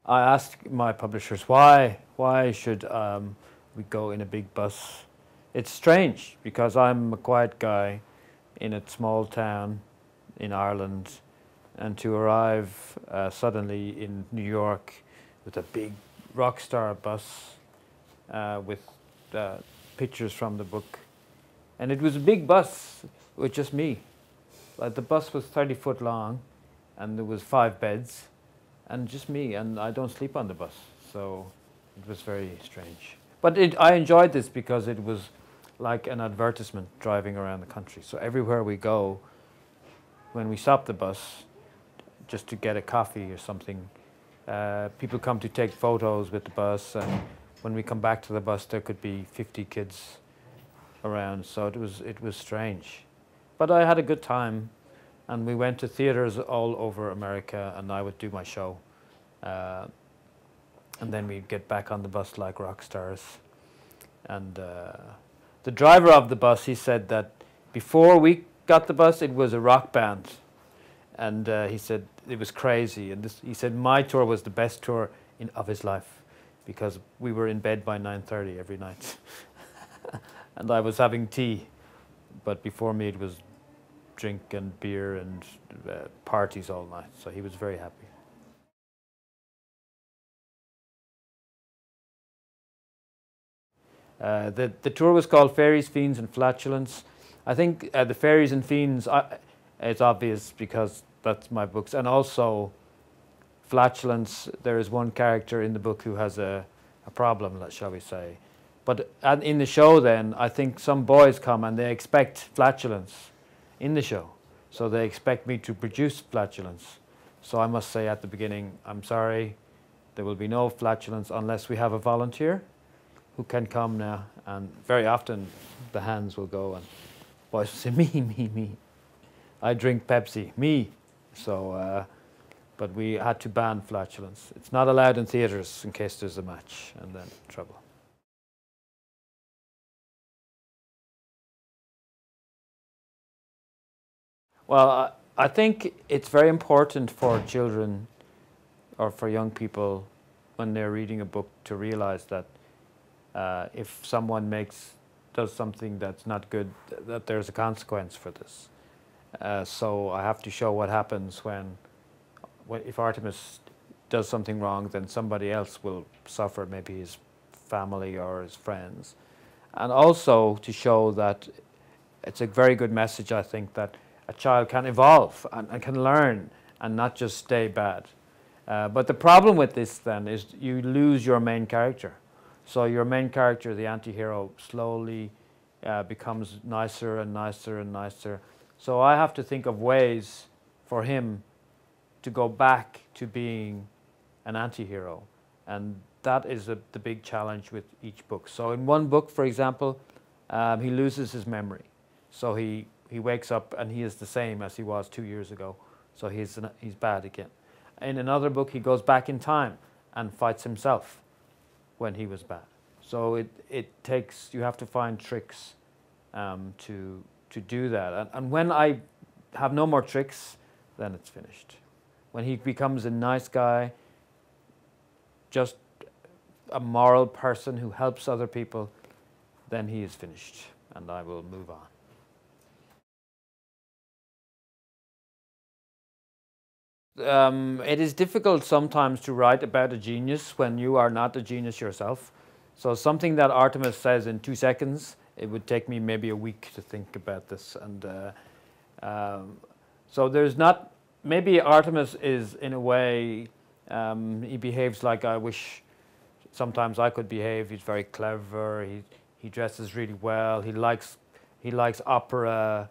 I asked my publishers why should we go in a big bus. It's strange because I'm a quiet guy in a small town in Ireland, and to arrive suddenly in New York with a big rock star bus with pictures from the book. And it was a big bus with just me. Like the bus was 30 foot long and there was 5 beds and just me, and I don't sleep on the bus. So it was very strange. But I enjoyed this because it was like an advertisement driving around the country. So everywhere we go, when we stop the bus, just to get a coffee or something, people come to take photos with the bus, and when we come back to the bus there could be 50 kids around, so it was strange. But I had a good time, and we went to theaters all over America, and I would do my show. And then we'd get back on the bus like rock stars. And the driver of the bus, he said that before we got the bus it was a rock band. And he said it was crazy. And he said my tour was the best tour of his life, because we were in bed by 9:30 every night. And I was having tea, but before me it was drink and beer and parties all night. So he was very happy. The tour was called Fairies, Fiends and Flatulence. I think the Fairies and Fiends, it's obvious because that's my books. And also Flatulence, there is one character in the book who has a problem, shall we say. But in the show then, I think some boys come and they expect flatulence in the show. So they expect me to produce flatulence. So I must say at the beginning, I'm sorry, there will be no flatulence unless we have a volunteer who can come now. And very often the hands will go and boys will say, me. I drink Pepsi, me. So, but we had to ban flatulence. It's not allowed in theatres in case there's a match, and then trouble. Well, I think it's very important for children or for young people when they're reading a book to realize that if someone does something that's not good, that there's a consequence for this. So I have to show what happens if Artemis does something wrong, then somebody else will suffer, maybe his family or his friends. And also to show that it's a very good message, I think, that a child can evolve and can learn and not just stay bad. But the problem with this then is you lose your main character. So your main character, the anti-hero, slowly becomes nicer and nicer and nicer. So I have to think of ways for him to go back to being an anti-hero. And that is the big challenge with each book. So in one book, for example, he loses his memory. So he wakes up and he is the same as he was 2 years ago. So he's bad again. In another book, he goes back in time and fights himself when he was bad. So you have to find tricks to do that. And when I have no more tricks, then it's finished. When he becomes a nice guy, just a moral person who helps other people, then he is finished and I will move on. It is difficult sometimes to write about a genius when you are not a genius yourself. So something that Artemis says in 2 seconds, it would take me maybe a week to think about this. And so there's not, maybe Artemis is in a way, he behaves like I wish sometimes I could behave. He's very clever, he dresses really well, he likes opera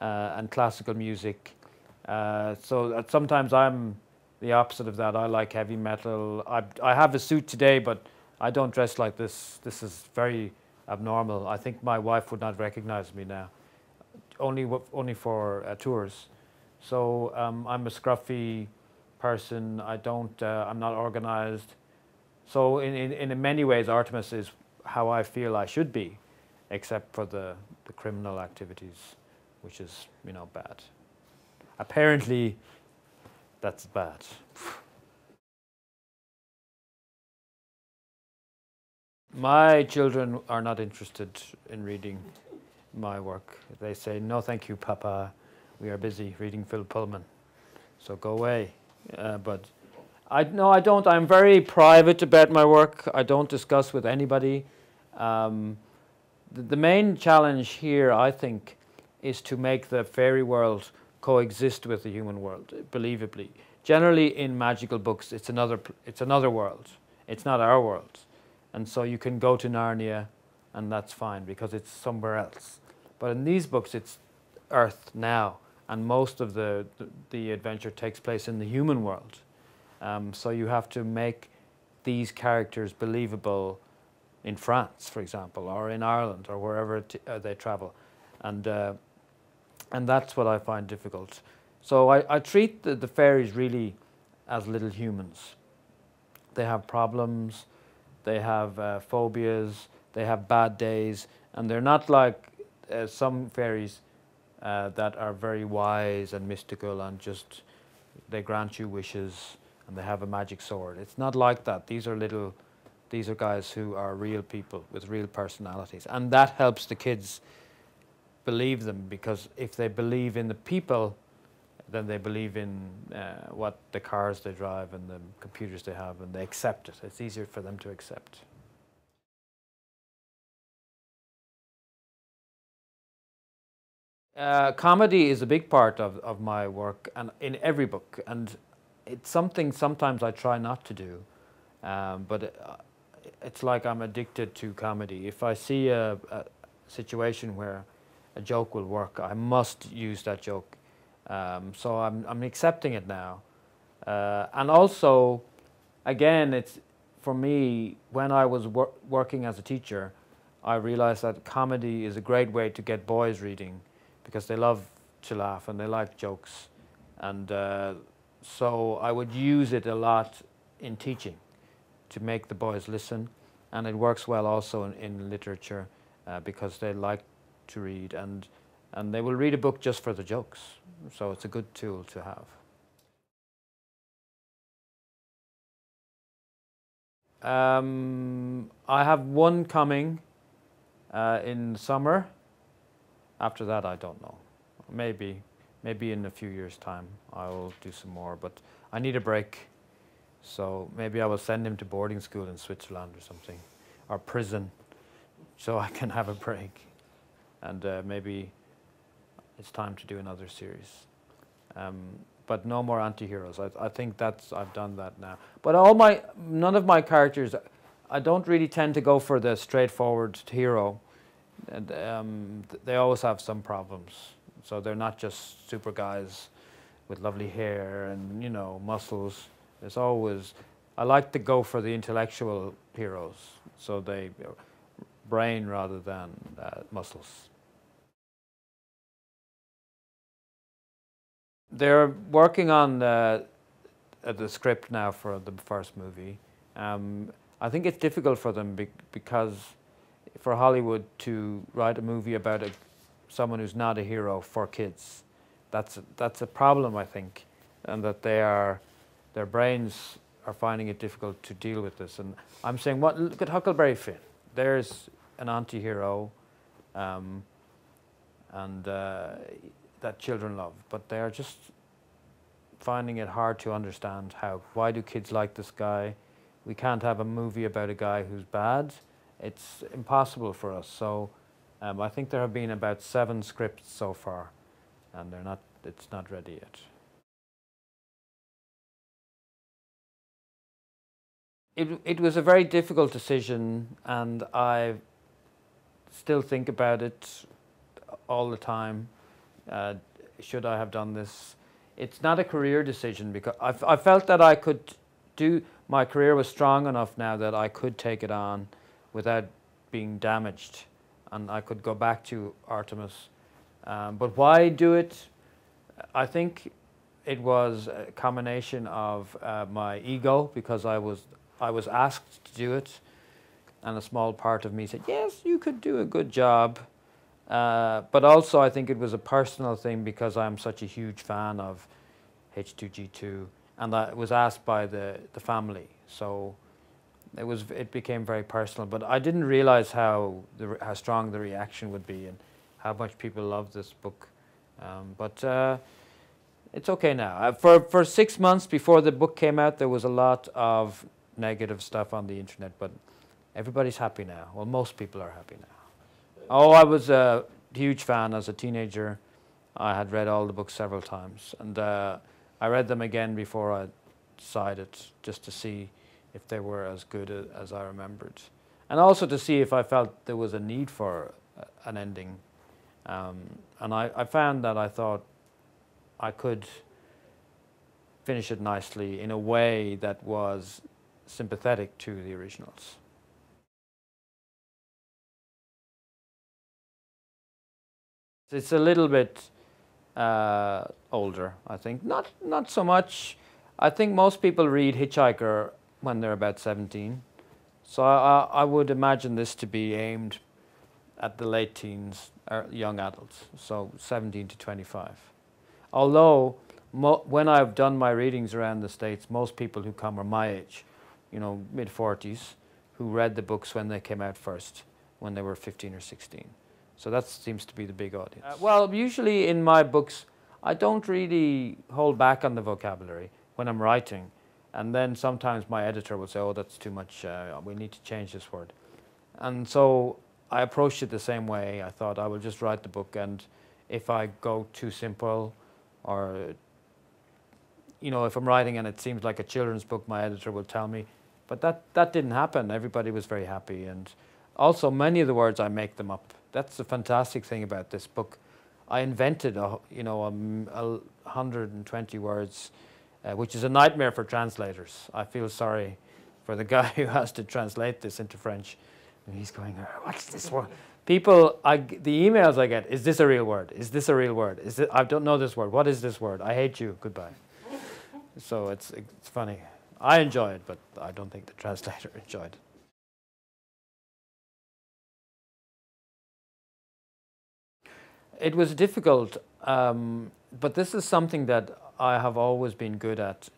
and classical music. So sometimes I'm the opposite of that. I like heavy metal. I have a suit today, but I don't dress like this. This is very abnormal. I think my wife would not recognize me now, only for tours. So I'm a scruffy person. I'm not organized. So in many ways, Artemis is how I feel I should be, except for the criminal activities, which is, bad. Apparently, that's bad. My children are not interested in reading my work. They say, "No, thank you, Papa. We are busy reading Phil Pullman. So go away." But no, I don't. I'm very private about my work. I don't discuss with anybody. The main challenge here, I think, is to make the fairy world coexist with the human world, believably. Generally, in magical books, it's another world. It's not our world. And so you can go to Narnia, and that's fine, because it's somewhere else. But in these books, it's Earth now, and most of the adventure takes place in the human world. So you have to make these characters believable in France, for example, or in Ireland, or wherever they travel. And that's what I find difficult. So I treat the fairies really as little humans. They have problems, they have phobias, they have bad days, and they're not like some fairies that are very wise and mystical and just, they grant you wishes and they have a magic sword. It's not like that. These are guys who are real people with real personalities, and that helps the kids believe them, because if they believe in the people, then they believe in what the cars they drive and the computers they have, and they accept it. It's easier for them to accept. Comedy is a big part of my work, and in every book, and it's something sometimes I try not to do, but it's like I'm addicted to comedy. If I see a situation where a joke will work, I must use that joke. So I'm accepting it now. And also, again, it's for me, when I was working as a teacher, I realized that comedy is a great way to get boys reading, because they love to laugh and they like jokes. And so I would use it a lot in teaching to make the boys listen. And it works well also in literature, because they like to read, and they will read a book just for the jokes. So it's a good tool to have. I have one coming in summer. After that, I don't know. Maybe in a few years' time I will do some more, but I need a break. So maybe I will send him to boarding school in Switzerland or something, or prison, so I can have a break. And maybe it's time to do another series. But no more anti-heroes. I think I've done that now. But none of my characters, I don't really tend to go for the straightforward hero. And they always have some problems. So they're not just super guys with lovely hair and, muscles. There's always, I like to go for the intellectual heroes. So they, brain rather than muscles. They're working on the script now for the first movie. I think it's difficult for them because for Hollywood to write a movie about someone who's not a hero for kids, that's a problem, I think, and that their brains are finding it difficult to deal with this. And I'm saying, look at Huckleberry Finn. There's an anti-hero, that children love, but they are just finding it hard to understand why do kids like this guy? We can't have a movie about a guy who's bad. It's impossible for us. So I think there have been about 7 scripts so far, and it's not ready yet. It was a very difficult decision, and I still think about it all the time. Should I have done this? It's not a career decision, because I felt that I could my career was strong enough now that I could take it on without being damaged, and I could go back to Artemis. But why do it? I think it was a combination of my ego, because I was asked to do it, and a small part of me said, yes, you could do a good job. But also I think it was a personal thing, because I'm such a huge fan of H2G2, and I was asked by the family. So it became very personal. But I didn't realize how strong the reaction would be and how much people love this book. But it's okay now. For 6 months before the book came out, there was a lot of negative stuff on the internet, but everybody's happy now. Well, most people are happy now. Oh, I was a huge fan as a teenager. I had read all the books several times, and I read them again before I decided, just to see if they were as good as I remembered, and also to see if I felt there was a need for an ending. And I found that I thought I could finish it nicely in a way that was sympathetic to the originals. It's a little bit older, I think. Not so much. I think most people read Hitchhiker when they're about 17. So I would imagine this to be aimed at the late teens, or young adults, so 17 to 25. Although, when I've done my readings around the States, most people who come are my age, you know, mid-40s, who read the books when they came out first, when they were 15 or 16. So that seems to be the big audience. Well, usually in my books, I don't really hold back on the vocabulary when I'm writing. And then sometimes my editor will say, oh, that's too much, we need to change this word. And so I approached it the same way. I thought I will just write the book, and if I go too simple, or, you know, if I'm writing and it seems like a children's book, my editor will tell me. But that didn't happen. Everybody was very happy. And also, many of the words, I make them up. That's the fantastic thing about this book. I invented, 120 words, which is a nightmare for translators. I feel sorry for the guy who has to translate this into French. And he's going, what's this word? People, the emails I get, is this a real word? Is this a real word? I don't know this word. What is this word? I hate you. Goodbye. So it's funny. I enjoy it, but I don't think the translator enjoyed it. It was difficult, but this is something that I have always been good at,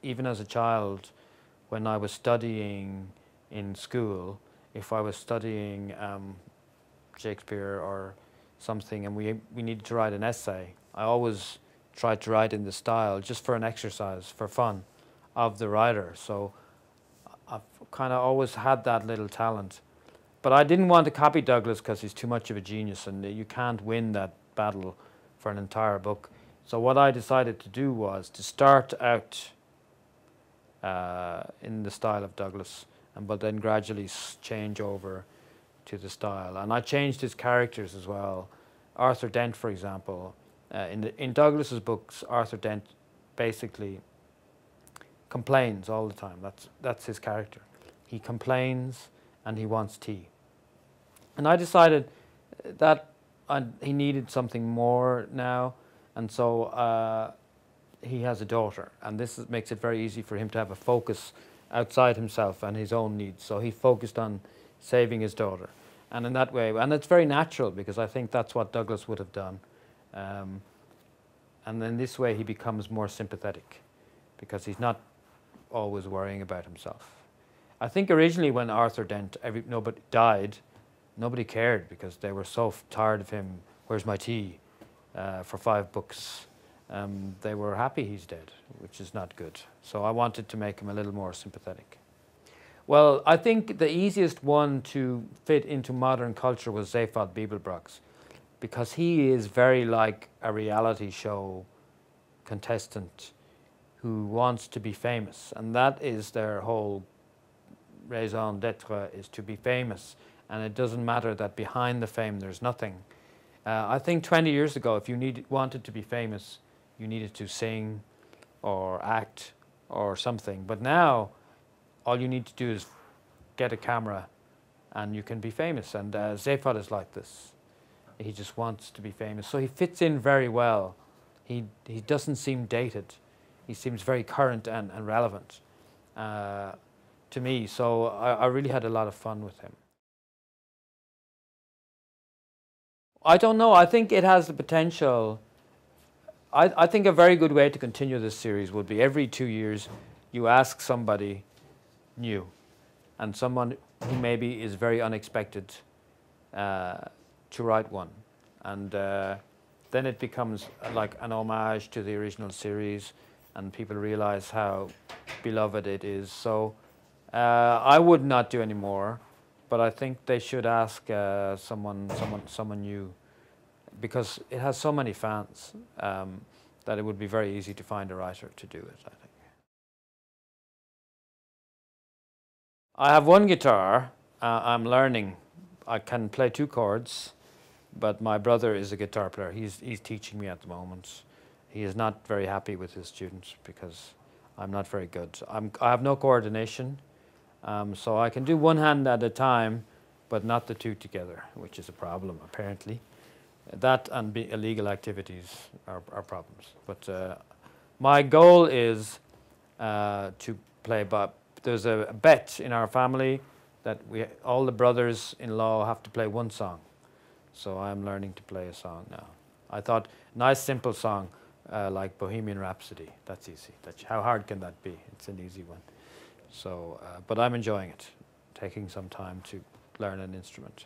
even as a child, when I was studying in school. If I was studying Shakespeare or something, and we needed to write an essay, I always tried to write in the style, just for an exercise, for fun, of the writer. So I've kind of always had that little talent. But I didn't want to copy Douglas because he's too much of a genius, and you can't win that battle for an entire book. So what I decided to do was to start out in the style of Douglas, but then gradually change over to the style. And I changed his characters as well. Arthur Dent, for example. In Douglas's books, Arthur Dent basically complains all the time. That's his character. He complains and he wants tea. And I decided that he needed something more now, and so he has a daughter, and this makes it very easy for him to have a focus outside himself and his own needs. So he focused on saving his daughter, and in that way, and it's very natural because I think that's what Douglas would have done. And then this way he becomes more sympathetic because he's not always worrying about himself. I think originally when Arthur Dent nobody died, nobody cared because they were so tired of him. Where's my tea? For 5 books. They were happy he's dead, which is not good. So I wanted to make him a little more sympathetic. Well, I think the easiest one to fit into modern culture was Zaphod Beeblebrox, because he is very like a reality show contestant who wants to be famous, and that is their whole raison d'etre, is to be famous, and it doesn't matter that behind the fame there's nothing. I think 20 years ago, if you wanted to be famous, you needed to sing or act or something. But now, all you need to do is get a camera and you can be famous. And Zaphod is like this. He just wants to be famous. So he fits in very well. He doesn't seem dated. He seems very current and relevant to me. So I really had a lot of fun with him. I don't know. I think it has the potential. I think a very good way to continue this series would be every 2 years you ask somebody new and someone who maybe is very unexpected to write one. And then it becomes like an homage to the original series, and people realize how beloved it is. So I would not do any more, but I think they should ask someone new, because it has so many fans that it would be very easy to find a writer to do it, I think. I have one guitar. I'm learning. I can play 2 chords, but my brother is a guitar player. He's teaching me at the moment. He is not very happy with his students because I'm not very good. I have no coordination, so I can do one hand at a time, but not the 2 together, which is a problem apparently. That and illegal activities are problems. But my goal is to play. But there's a bet in our family that all the brothers-in-law have to play one song. So I'm learning to play a song now. I thought nice simple song like Bohemian Rhapsody. That's easy. How hard can that be? It's an easy one. So, but I'm enjoying it, taking some time to learn an instrument.